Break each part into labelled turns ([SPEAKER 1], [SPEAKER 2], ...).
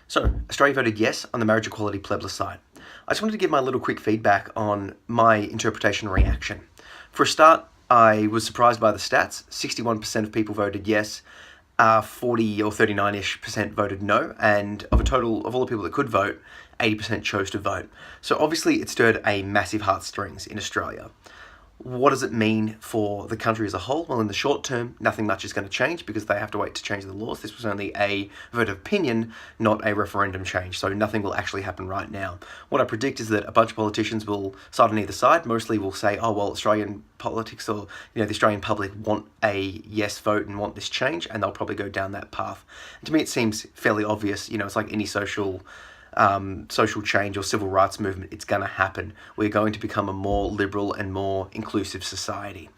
[SPEAKER 1] So, Australia voted yes on the marriage equality plebiscite. I just wanted to give my little quick feedback on my interpretation and reaction. For a start, I was surprised by the stats. 61% of people voted yes, 40 or 39-ish percent voted no, and of a total of all the people that could vote, 80% chose to vote. So obviously it stirred a massive heartstrings in Australia. What does it mean for the country as a whole? Well, in the short term, nothing much is going to change because they have to wait to change the laws. This was only a vote of opinion, not a referendum change, so nothing will actually happen right now. What I predict is that a bunch of politicians will side on either side. Mostly will say, oh, well, Australian politics or the Australian public want a yes vote and want this change, and they'll probably go down that path. And to me, it seems fairly obvious. It's like any social change or civil rights movement, it's going to happen. We're going to become a more liberal and more inclusive society.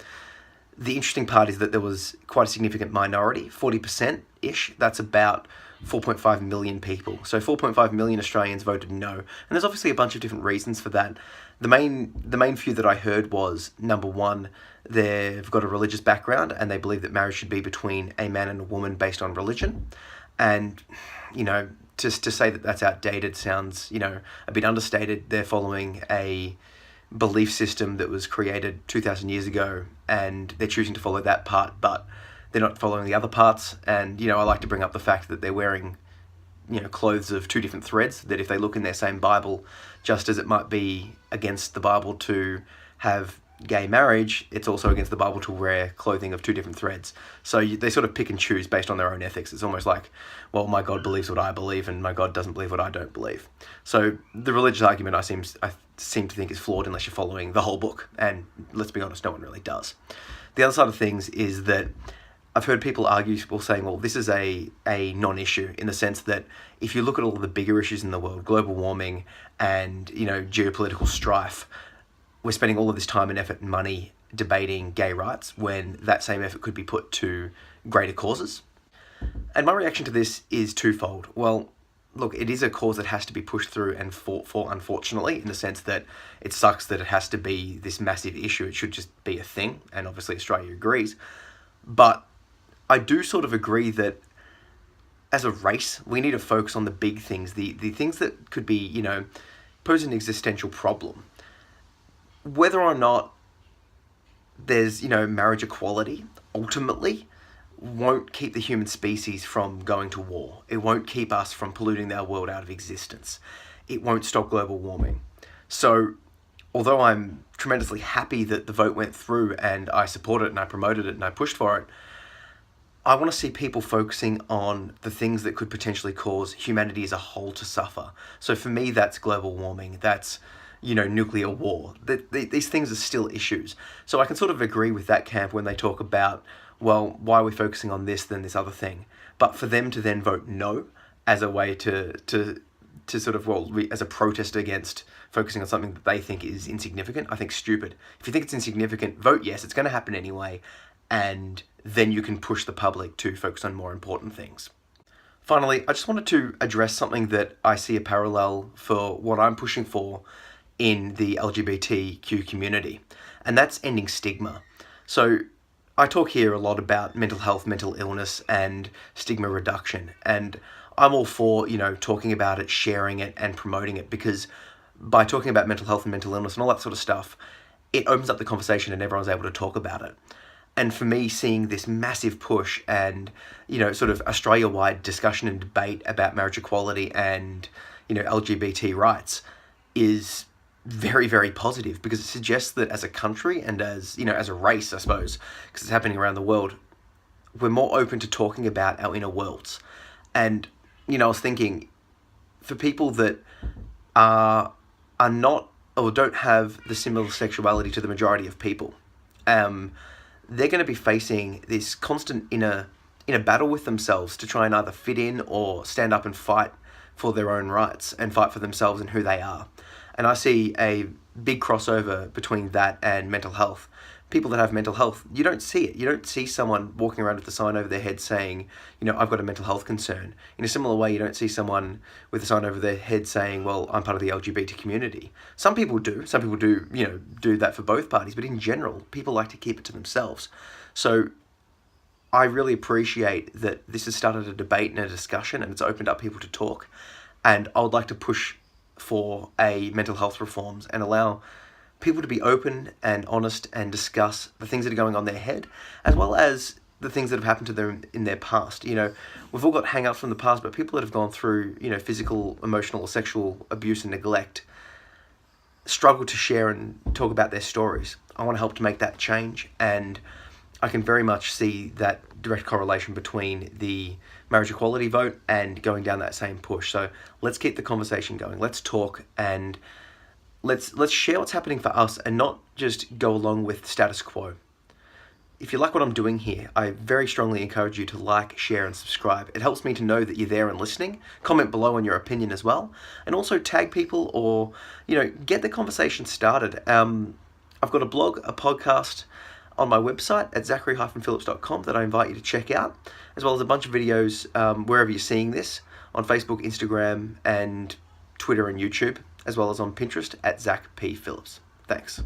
[SPEAKER 1] The interesting part is that there was quite a significant minority, 40%-ish, that's about 4.5 million people. So 4.5 million Australians voted no. And there's obviously a bunch of different reasons for that. The main few that I heard was, number one, they've got a religious background and they believe that marriage should be between a man and a woman based on religion. And, just to say that that's outdated sounds, a bit understated. They're following a belief system that was created 2,000 years ago, and they're choosing to follow that part, but they're not following the other parts. And, I like to bring up the fact that they're wearing, clothes of two different threads, that if they look in their same Bible, just as it might be against the Bible to have gay marriage, it's also against the Bible to wear clothing of two different threads. So they sort of pick and choose based on their own ethics. It's almost like, well, my God believes what I believe and my God doesn't believe what I don't believe. So the religious argument I seem to think is flawed unless you're following the whole book. And let's be honest, no one really does. The other side of things is that I've heard people saying, well, this is a non-issue in the sense that if you look at all of the bigger issues in the world, global warming and, geopolitical strife, we're spending all of this time and effort and money debating gay rights when that same effort could be put to greater causes. And my reaction to this is twofold. Well, look, it is a cause that has to be pushed through and fought for, unfortunately, in the sense that it sucks that it has to be this massive issue. It should just be a thing, and obviously Australia agrees. But I do sort of agree that as a race, we need to focus on the big things, the things that could be, pose an existential problem. Whether or not there's, marriage equality, ultimately, won't keep the human species from going to war. It won't keep us from polluting our world out of existence. It won't stop global warming. So, although I'm tremendously happy that the vote went through and I support it and I promoted it and I pushed for it, I want to see people focusing on the things that could potentially cause humanity as a whole to suffer. So for me, that's global warming. That's nuclear war. These things are still issues. So I can sort of agree with that camp when they talk about, well, why are we focusing on this than this other thing? But for them to then vote no as a way to sort of, as a protest against focusing on something that they think is insignificant, I think stupid. If you think it's insignificant, vote yes, it's going to happen anyway, and then you can push the public to focus on more important things. Finally, I just wanted to address something that I see a parallel for what I'm pushing for in the LGBTQ community, and that's ending stigma. So I talk here a lot about mental health, mental illness, and stigma reduction, and I'm all for, talking about it, sharing it, and promoting it, because by talking about mental health and mental illness and all that sort of stuff, it opens up the conversation and everyone's able to talk about it. And for me, seeing this massive push and, sort of Australia-wide discussion and debate about marriage equality and, LGBT rights is very, very positive, because it suggests that as a country and as a race, I suppose, because it's happening around the world, we're more open to talking about our inner worlds. And, I was thinking, for people that are not or don't have the similar sexuality to the majority of people, they're going to be facing this constant inner battle with themselves to try and either fit in or stand up and fight for their own rights and fight for themselves and who they are. And I see a big crossover between that and mental health. People that have mental health, you don't see it. You don't see someone walking around with a sign over their head saying, I've got a mental health concern. In a similar way, you don't see someone with a sign over their head saying, well, I'm part of the LGBT community. Some people do. Some people do that for both parties. But in general, people like to keep it to themselves. So I really appreciate that this has started a debate and a discussion, and it's opened up people to talk. And I would like to push for a mental health reforms and allow people to be open and honest and discuss the things that are going on in their head, as well as the things that have happened to them in their past. You know, we've all got hang-ups from the past, but people that have gone through, you know, physical, emotional, or sexual abuse and neglect struggle to share and talk about their stories. I want to help to make that change, and I can very much see that direct correlation between the marriage equality vote and going down that same push. So let's keep the conversation going. Let's talk, and let's share what's happening for us and not just go along with status quo. If you like what I'm doing here, I very strongly encourage you to like, share, and subscribe. It helps me to know that you're there and listening. Comment below on your opinion as well. And also tag people, or, you know, get the conversation started. I've got a blog, a podcast on my website at zachary-phillips.com that I invite you to check out, as well as a bunch of videos wherever you're seeing this, on Facebook, Instagram, and Twitter and YouTube, as well as on Pinterest at Zach P. Phillips. Thanks.